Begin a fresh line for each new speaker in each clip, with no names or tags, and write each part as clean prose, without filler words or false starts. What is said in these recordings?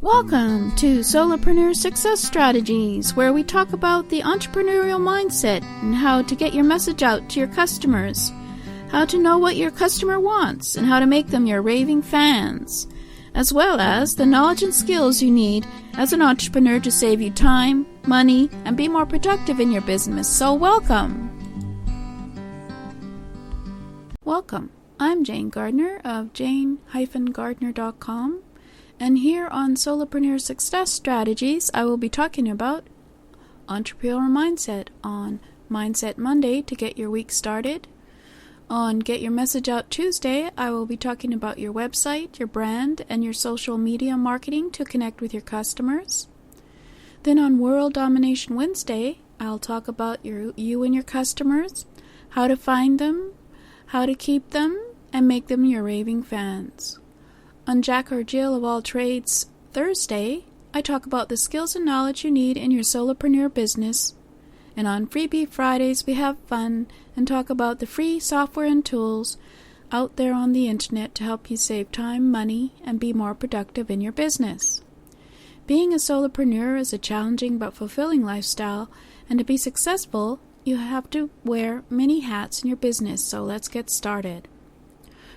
Welcome to Solopreneur Success Strategies, where we talk about the entrepreneurial mindset and how to get your message out to your customers, how to know what your customer wants, and how to make them your raving fans, as well as the knowledge and skills you need as an entrepreneur to save you time, money, and be more productive in your business. So welcome! Welcome. I'm Jane Gardner of jane-gardner.com. And here on Solopreneur Success Strategies, I will be talking about entrepreneurial mindset on Mindset Monday to get your week started. On Get Your Message Out Tuesday, I will be talking about your website, your brand, and your social media marketing to connect with your customers. Then on World Domination Wednesday, I'll talk about you and your customers, how to find them, how to keep them, and make them your raving fans. On Jack or Jill of All Trades Thursday, I talk about the skills and knowledge you need in your solopreneur business. And on Freebie Fridays, we have fun and talk about the free software and tools out there on the internet to help you save time, money, and be more productive in your business. Being a solopreneur is a challenging but fulfilling lifestyle, and to be successful, you have to wear many hats in your business, so let's get started.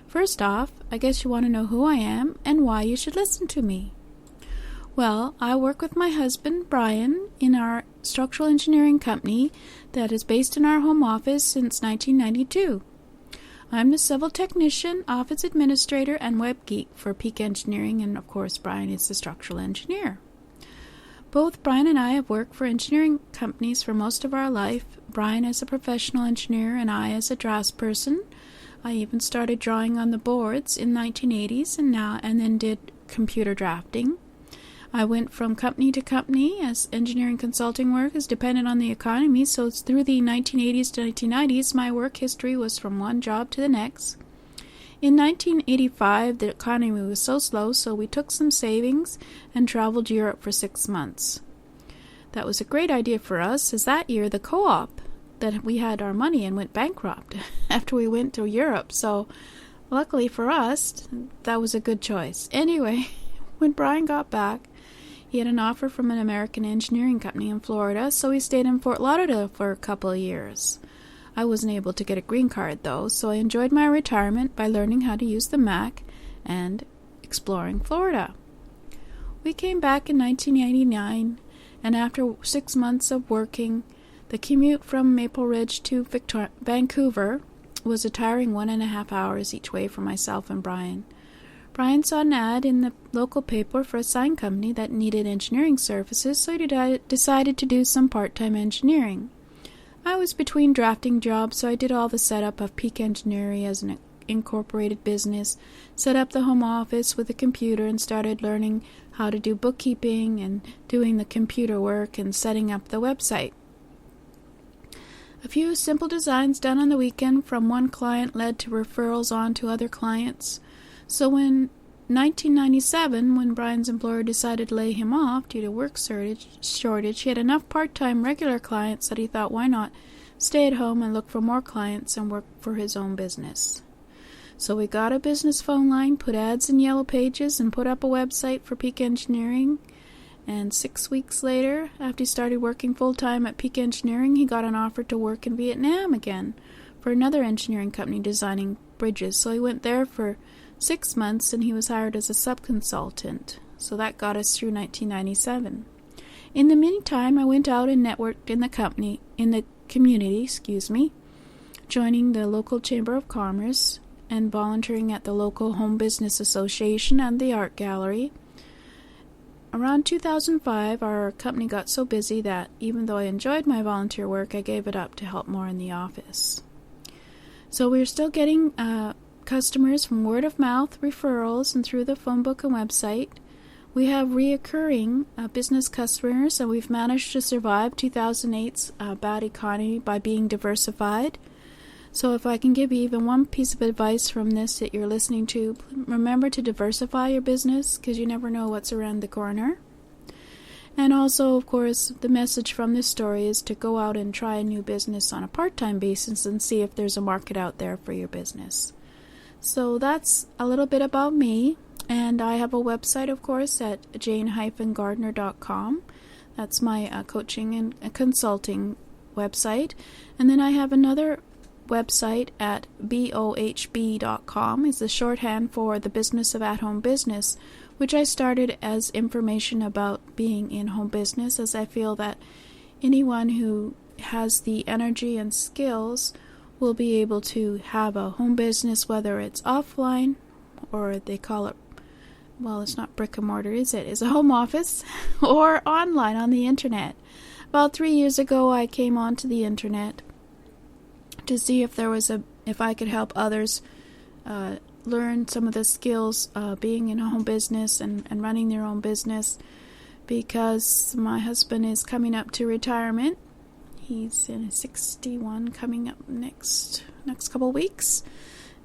First off, I guess you want to know who I am and why you should listen to me. Well, I work with my husband, Brian, in our structural engineering company that is based in our home office since 1992. I'm the civil technician, office administrator, and web geek for Peak Engineering, and of course, Brian is the structural engineer. Both Brian and I have worked for engineering companies for most of our life, Brian as a professional engineer and I as a draftsperson. I even started drawing on the boards in 1980s and then did computer drafting. I went from company to company as engineering consulting work is dependent on the economy, so through the 1980s to 1990s, my work history was from one job to the next. In 1985, the economy was so slow, so we took some savings and traveled Europe for 6 months. That was a great idea for us, as that year the co-op that we had our money and went bankrupt after we went to Europe. So luckily for us, that was a good choice. Anyway, when Brian got back, he had an offer from an American engineering company in Florida, so he stayed in Fort Lauderdale for a couple of years. I wasn't able to get a green card though, so I enjoyed my retirement by learning how to use the Mac and exploring Florida. We came back in 1989, and after 6 months of working, the commute from Maple Ridge to Vancouver was a tiring 1.5 hours each way for myself and Brian. Brian saw an ad in the local paper for a sign company that needed engineering services, so he decided to do some part-time engineering. I was between drafting jobs, so I did all the setup of Peak Engineering as an incorporated business, set up the home office with a computer, and started learning how to do bookkeeping and doing the computer work and setting up the website. A few simple designs done on the weekend from one client led to referrals on to other clients. So in 1997, when Brian's employer decided to lay him off due to work shortage, he had enough part-time regular clients that he thought, why not stay at home and look for more clients and work for his own business. So we got a business phone line, put ads in Yellow Pages, and put up a website for Peak Engineering. And 6 weeks later, after he started working full-time at Peak Engineering, he got an offer to work in Vietnam again for another engineering company designing bridges. So he went there for 6 months, and he was hired as a sub-consultant. So that got us through 1997. In the meantime, I went out and networked in the community, joining the local Chamber of Commerce and volunteering at the local Home Business Association and the Art Gallery. Around 2005, our company got so busy that even though I enjoyed my volunteer work, I gave it up to help more in the office. So we're still getting customers from word of mouth, referrals, and through the phone book and website. We have reoccurring business customers, and we've managed to survive 2008's bad economy by being diversified. So if I can give you even one piece of advice from this that you're listening to, remember to diversify your business because you never know what's around the corner. And also, of course, the message from this story is to go out and try a new business on a part-time basis and see if there's a market out there for your business. So that's a little bit about me. And I have a website, of course, at jane-gardner.com. That's my coaching and consulting website. And then I have another website at bohb.com. It's the shorthand for the Business of At-Home Business, which I started as information about being in home business, as I feel that anyone who has the energy and skills will be able to have a home business, whether it's offline or they call it, well, it's not brick and mortar, is it? It's a home office, or online on the internet. About 3 years ago, I came onto the internet to see if I could help others learn some of the skills being in a home business and running their own business, because my husband is coming up to retirement. He's in 61, coming up next couple weeks,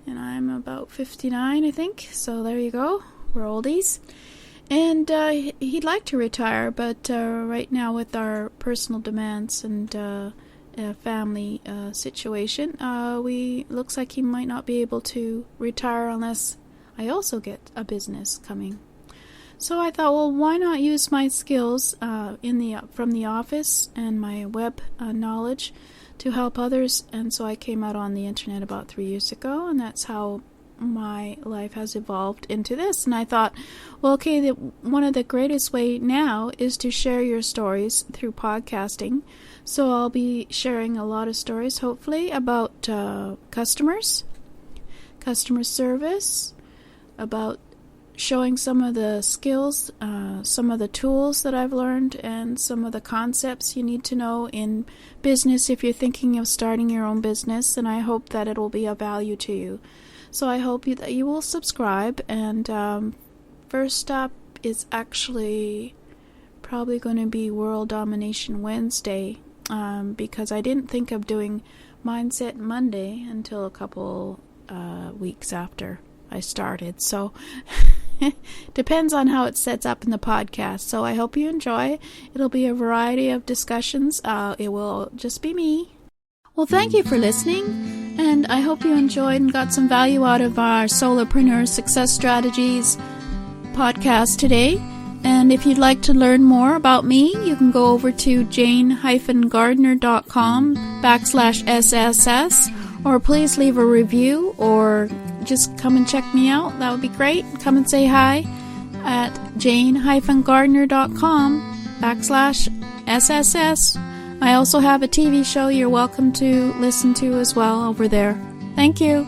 and I'm about 59, I think. So there you go. We're oldies. And he'd like to retire, but right now with our personal demands and family situation, looks like he might not be able to retire unless I also get a business coming. So I thought, well, why not use my skills from the office and my web knowledge to help others? And so I came out on the internet about 3 years ago, and that's how my life has evolved into this. And I thought, well, okay, one of the greatest way now is to share your stories through podcasting. So I'll be sharing a lot of stories, hopefully, about customer service, about showing some of the skills, some of the tools that I've learned, and some of the concepts you need to know in business if you're thinking of starting your own business. And I hope that it will be of value to you. So I hope that you will subscribe. And first up is actually probably going to be World Domination Wednesday, because I didn't think of doing Mindset Monday until a couple weeks after I started. So depends on how it sets up in the podcast. So I hope you enjoy. It'll be a variety of discussions. It will just be me. Well, thank you for listening, and I hope you enjoyed and got some value out of our Solopreneur Success Strategies podcast today. And if you'd like to learn more about me, you can go over to jane-gardner.com/SSS, or please leave a review, or just come and check me out. That would be great. Come and say hi at jane-gardner.com/SSS. I also have a TV show you're welcome to listen to as well over there. Thank you.